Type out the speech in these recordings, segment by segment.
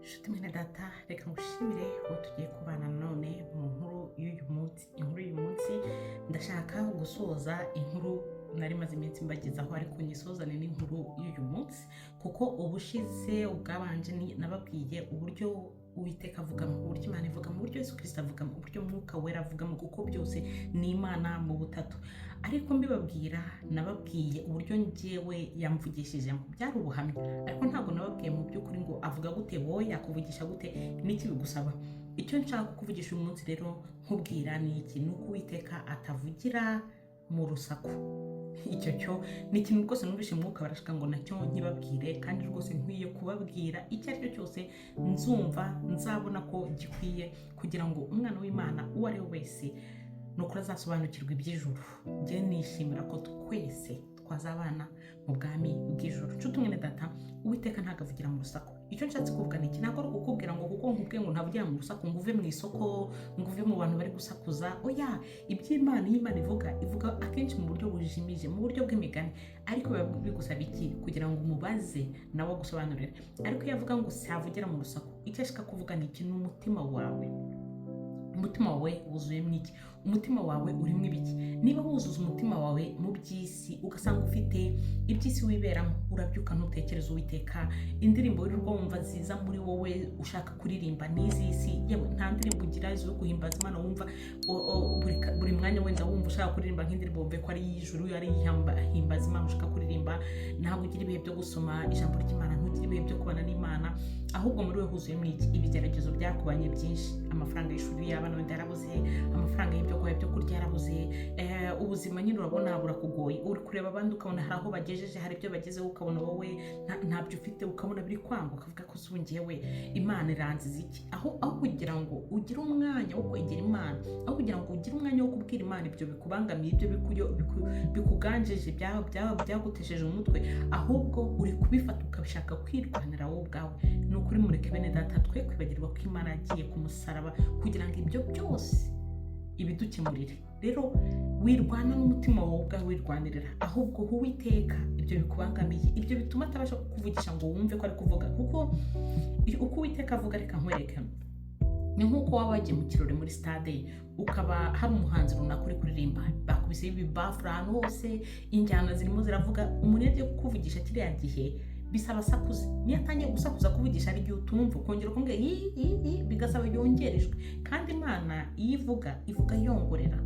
Nshuti mwene data, reka ngushimire uwo tugiye kubana none mu nkuru y'uyu munsi. Inkuru y'uyu munsi ndashaka gusoza inkuru nari maze iminsi mbagezaho, ariko nyisozane n'inkuru y'uyu munsi kuko ubushize ubwabanje nababwiye uburyo Uwiteka avugamo, uburyo Imana ivugamo, uburyo Yesu Kristo avugamo, uburyo Mwuka Wera avugamo, kuko byose ni Imana mu butatu. Ariko mbibabwira nababwiye uburyo njyewe yamvugishijemo, byari ubuhamya, ariko ntabwo nababwiye mu by'ukuri ngo avuga gute, wowe yakuvugisha gute, n'iki bigusaba. Icyo nshaka kuvugisha uyu munsi rero nkubwira ni iki: ni uko Uwiteka atavugira mu rusaku. Icyo cyo ni ikintu rwose numvise Mwuka barashaka ngo nacyo nkibabwire, kandi rwose nkwiye kubabwira icyo ari cyo cyose nzumva nzabona ko gikwiye, kugira ngo umwana w'Imana uwo ari we wese nukuri azasobanukirwa iby'ijuru. Njye nishimira ko twese twazabana mu bwami bw'ijuru. Nshuti mwene data, Uwiteka ntabwo avugira mu rusaku. Icyo nshatse kuvuga ni iki: ntabwo ari ukukubwira ngo kuko nkubwiye ngo ntavugira mu rusaku ngo uve mu isoko, ngo uve mu bantu bari gusakuza. Oya, iby'Imana iyo Imana ivuga akenshi mu buryo bujimije, mu buryo bw'imigani, ariko biba bigusaba iki? Kugira ngo umubaze nawe agusobanurire. Ariko iyo avuga ngo savugira mu rusaku, icyo ashaka kuvuga ni iki: ni umutima wawe. Umutima wawe wuzuyemo iki? Umutima wawe urimo ibiki? Niba wuzuza umutima wawe mu by'isi, ugasanga ufite iby'isi wiberamo, urabyuka ntutekereza Uwiteka, indirimbo wirirwa wumva ziza muri wowe ushaka kuririmba n'iz'isi, yewe nta ndirimbo ugira zo guhimbaza Imana wumva buri mwanya wenda wumva ushaka kuririmba nk'indirimbo wumve ko ari iy'ijuru, ari iy'ihimbaza Imana ushaka kuririmba. Ntabwo ugira ibihe byo gusoma ijambo ry'Imana, ntugira ibihe byo kubana n'Imana, ahubwo muri we huzuyemo iki? Ibigeragezo byakubanye byinshi, amafaranga y'ishuri y'abana wenda yarabuze, amafaranga y'ibyo kurya yarabuze, ubuzima nyine urabona burakugoye, uri kureba abandi ukabona hari aho bagejeje, hari ibyo bagezeho, ukabona wowe ntabyo ufite, ukabona biri kwanga, ukavuga ko se njyewe Imana iranziza iki? Aho kugira ngo ugire umwanya wo kwegera Imana, aho kugira ngo ugire umwanya wo kubwira Imana ibyo bikubangamiye, ibyo bikuganjeje, byagutesheje umutwe, ahubwo uri kubifata ukabishaka kwirwanira wowe ubwawe. Ni ukuri mureke bene data twe kwibagirwa ko Imana yagiye ku musaraba kugira ngo ibyo byose ibidukemurire. Rero wirwana n'umutima wawe ubwawe, wirwanirira, ahubwo Uwiteka ibyo bikubangamiye, ibyo bituma atabasha kukuvugisha ngo wumve ko ari kuvuga, kuko uko Uwiteka avuga, reka nkwereke, ni nk'uko waba wagiye mu kirori muri stade, ukaba hari umuhanzi runaka uri kuririmba, bakubiseho ibibafure ahantu hose, injyana zirimo ziravuga, umuntu yagiye kukuvugisha kiriya gihe bisaba sakuze. Niyo atangiye gusakuza kuvugisha ari igihe utumva, ukongera ukongera bigasaba yongerejwe. Kandi Imana iyo ivuga yongorera.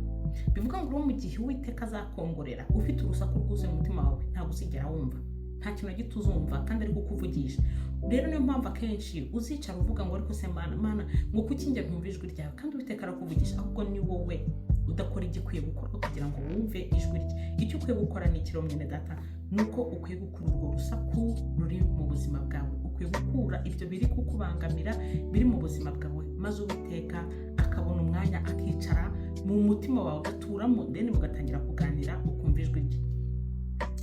Bivuga ngo mu gihe Uwiteka azakongorera ufite urusaku rwuzuye mu mutima wawe, ntabwo uzigera wumva, nta kintu na gito uzumva, kandi ari kukuvugisha. Rero niyo mpamvu akenshi uzicara uvuga ngo ariko se Mana ngo kuki njye ntumva ijwi ryawe, kandi Uwiteka arakuvugisha, ahubwo ni wowe udakora igikwiye gukorwa kugira ngo wumve ijwi rye. Icyo ukwiye gukora ni iki mwene data? Nuko ukwiye gukura urwo rusaku ruri mu buzima bwawe, ukwiye gukura ibyo biri kukubangamira biri mu buzima bwawe, maze Uwiteka akabona umwanya akicara mu mutima wawe, agaturamo, ndetse mugatangira kuganira, ukumva ijwi rye.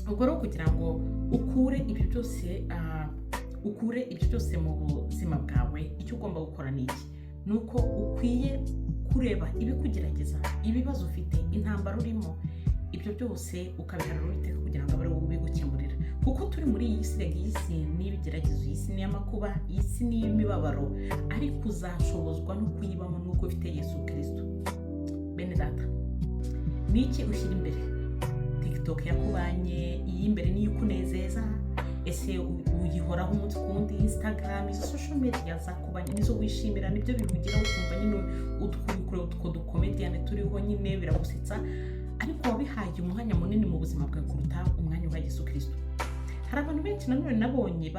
Ubwo rero kugira ngo ukure ibyo byose mu buzima bwawe, icyo ugomba gukora ni iki? Nuko ukwiye kureba ibikugerageza, ibibazo ufite, intambara urimo, ibyo byose ukabiharira Uwiteka kugira ngo abe ari wowe ubigukemurira. Kuko turi muri iyi si, rega iyi si ni ibigeragezo, iyi si ni amakuba, iyi si ni imibabaro, ariko uzashobozwa no kuyibamo nuko ufite Yesu Kristo. Bene data, ni iki ushyira imbere? TikTok yakubanye iy'imbere niyo ukunezeza? Ese uyihoraho umunsi ku wundi? Instagram, izo social media zakubanye nizo wishimira, nibyo bihugiraho ukumva nyine utwo dukomediyane turiho nyine biragusetsa, ariko wabihaye umwanya munini mu buzima bwawe kuruta umwanya wa Yesu Kristo. Hari abantu benshi nanone nabonye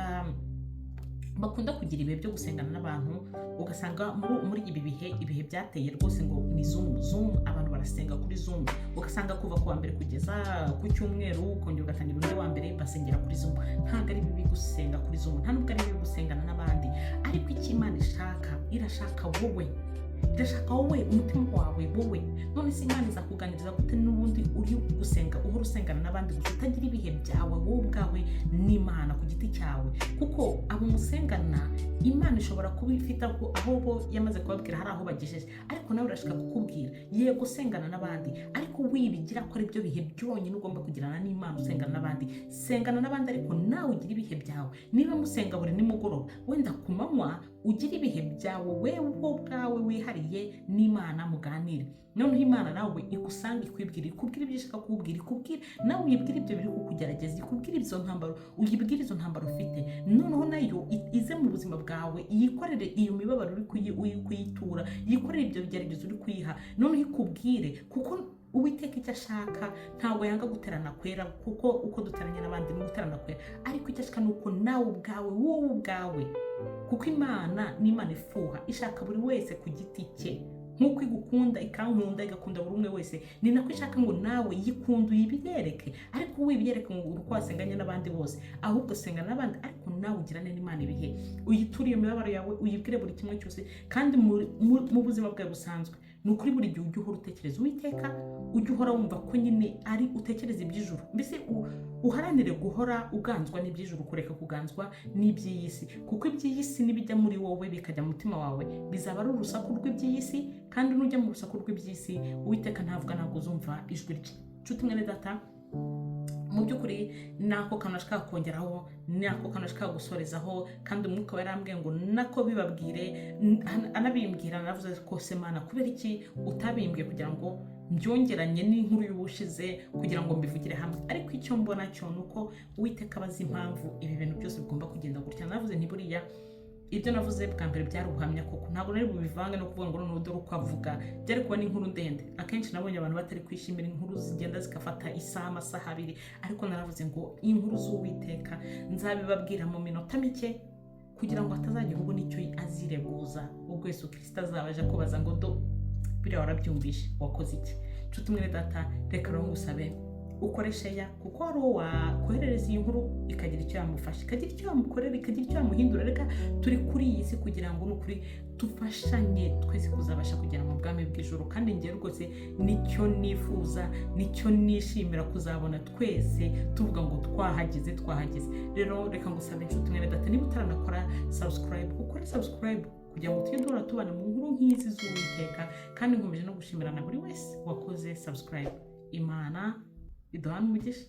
bakunda kugira ibihe byo gusengana n'abantu, ugasanga muri ibihe byateye rwose ngo ni Zoom, abantu barasenga kuri Zoom, ugasanga kuva ku wa mbere kugeza ku cyumweru, ukongera ugatangira undi wa mbere basengera kuri Zoom. Ntabwo ari bibi gusenga kuri Zoom, nta nubwo ari bibi gusengana n'abandi, ariko icyo Imana irashaka wowe ndashaka wowe umutima wawe wowe none se Imana izakuganiriza gute n'ubundi uri gusenga uhora usengana n'abandi gusa utagira ibihe byawe wowe ubwawe n'Imana ku giti cyawe? Kuko abo musengana Imana ishobora kuba ifite aho bo yamaze kubabwira hari aho bagejeje, ariko nawe urashaka kukubwira yego sengana n'abandi, ariko wibigira ko ari byo bihe byonyine ugomba kugirana n'Imana usengana n'abandi. Sengana n'abandi ariko nawe ugira ibihe byawe. Niba musenga buri nimugoroba, wenda ku manywa ugira ibihe byawe wewe ubwawe wihariye n'Imana muganire. Noneho Imana nawe igusanga ikubwira ibyo ishaka kukubwira, ikubwira nawe uyibwira ibyo biri kukugerageza, ikubwira izo ntambaro, uyibwira izo ntambaro ufite. Noneho nayo ize mu buzima bwawe, yikorere iyo mibabaro uri kuyitura, yikorere ibyo bigeragezo uri kuyiha, noneho ikubwire. Kuko Uwiteka icyo ashaka ntabwo yanga guterana kwera, kuko uko duteranye n'abandi ni guterana kwera, ariko icyo ashaka nuko nawe ubwawe wowe ubwawe, kuko Imana ni Imana ifuha, ishaka buri wese ku giti cye. Nkuko igukunda ikankunda igakunda buri umwe wese, ni nako ishaka ngo nawe yikunda uyibiyereke, ariko wibiyereke ngo uko wasenganye n'abandi bose, ahubwo senga n'abandi ariko nawe ugirane n'Imana ibihe. Uyiture iyo mibabaro yawe, uyibwire buri kimwe cyose, kandi mu buzima bwawe busanzwe nukuri buri gihe ujye uhora utekereza Uwiteka, ujye uhora wumva ko nyine ari utekereza iby'ijuru. Mbese uharanire guhora uganzwa n'iby'ijuru, kureka kuganzwa n'iby'iyi si, kuko iby'iyi si nibijya muri wowe bikajya mu mutima wawe bizaba ari urusaku rw'iby'iyi si, kandi nujya mu rusaku rw'iby'iyi si Uwiteka ntavuga ntabwo uzumva ijwi rye. Nshuti mwene data, mu by'ukuri nako kantu ashaka kongeraho, nako kantu ashaka gusorezaho, kandi umwuka we yarambwiye ngo nako bibabwire, anabimbwira navuze ko se Mana kubera iki utabimbwiye kugira ngo mbyongeranye n'inkuru y'ubushize kugira ngo mbivugire hamwe. Ariko icyo mbona cyo nuko Uwiteka abazi impamvu ibi bintu byose bigomba kugenda gutya. Navuze nti buriya ibyo navuze bwa mbere byari ubuhamya, koko ntabwo nari bubivange no kuvuga ngo noneho dore uko avuga, byari kuba n'inkuru ndende. Akenshi nabonye abantu batari kwishimira inkuru zigenda zigafata isaha, amasaha abiri, ariko naravuze ngo inkuru z'Uwiteka nzabibabwira mu minota mike, kugira ngo atazagira ubwo nicyo azireguza ubwo Yesu Kristo azaba aje kubaza ngo biriya warabyumvishe wakoze iki? Nshuti mwene data, reka rero ngusabe ukoreshe ya, kuko hari wakoherereza iyi nkuru ikagira icyo yamufasha, ikagira icyo yamukorera, ikagira icyo yamuhindura. Reka turi kuri iyi si kugira ngo nukuri dufashanye twese kuzabasha kugera mu bwami bw'ijuru, kandi ngiye rwose nicyo nifuza, nicyo nishimira kuzabona twese tuvuga ngo twahageze. Rero reka ngusabe inshuti mwene data, niba utaranakora subscribe, ukore subscribe kugira ngo tujye duhora tubana mu nkuru nk'izi z'Uwiteka, kandi nkomeje no gushimirana buri wese wakoze subscribe. Imana iduhane umugisha.